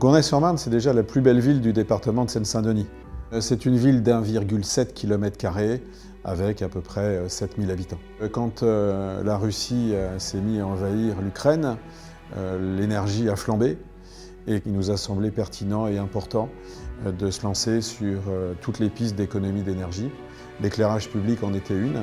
Gournay-sur-Marne, c'est déjà la plus belle ville du département de Seine-Saint-Denis. C'est une ville d'1,7 km² avec à peu près 7000 habitants. Quand la Russie s'est mise à envahir l'Ukraine, l'énergie a flambé et il nous a semblé pertinent et important de se lancer sur toutes les pistes d'économie d'énergie. L'éclairage public en était une.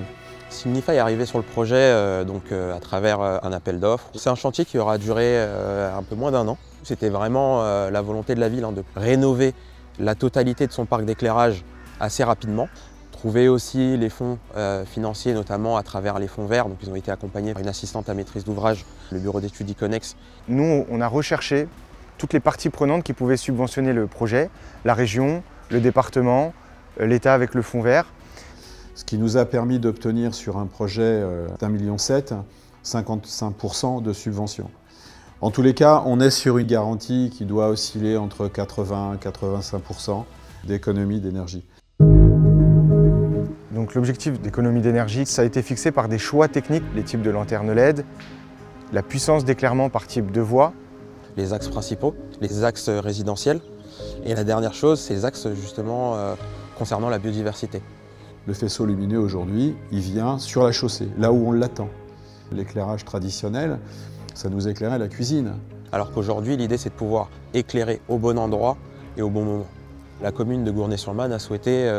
Signify est arrivé sur le projet à travers un appel d'offres. C'est un chantier qui aura duré un peu moins d'1 an. C'était vraiment la volonté de la ville de rénover la totalité de son parc d'éclairage assez rapidement. Trouver aussi les fonds financiers, notamment à travers les fonds verts. Donc ils ont été accompagnés par une assistante à maîtrise d'ouvrage, le bureau d'études Iconex. Nous, on a recherché toutes les parties prenantes qui pouvaient subventionner le projet, la région, le département, l'État avec le fonds vert. Ce qui nous a permis d'obtenir sur un projet d'1,7 million, 55% de subvention. En tous les cas, on est sur une garantie qui doit osciller entre 80 et 85% d'économie d'énergie. Donc l'objectif d'économie d'énergie, ça a été fixé par des choix techniques, les types de lanternes LED, la puissance d'éclairement par type de voie, les axes principaux, les axes résidentiels. Et la dernière chose, c'est les axes justement concernant la biodiversité. Le faisceau lumineux aujourd'hui, il vient sur la chaussée, là où on l'attend. L'éclairage traditionnel, ça nous éclairait la cuisine. Alors qu'aujourd'hui, l'idée c'est de pouvoir éclairer au bon endroit et au bon moment. La commune de Gournay-sur-Marne a souhaité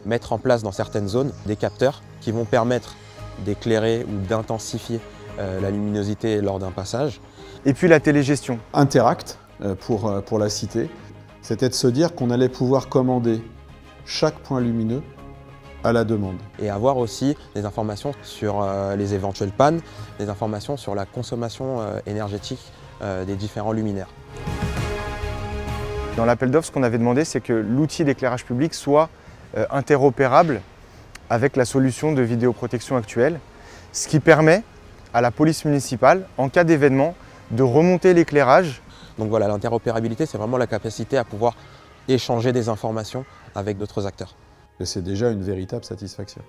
mettre en place dans certaines zones des capteurs qui vont permettre d'éclairer ou d'intensifier la luminosité lors d'un passage. Et puis la télégestion. Interact, pour la cité, c'était de se dire qu'on allait pouvoir commander chaque point lumineux à la demande. Et avoir aussi des informations sur les éventuelles pannes, des informations sur la consommation énergétique des différents luminaires. Dans l'appel d'offres, ce qu'on avait demandé, c'est que l'outil d'éclairage public soit interopérable avec la solution de vidéoprotection actuelle, ce qui permet à la police municipale, en cas d'événement, de remonter l'éclairage. Donc voilà, l'interopérabilité, c'est vraiment la capacité à pouvoir échanger des informations avec d'autres acteurs. Et c'est déjà une véritable satisfaction.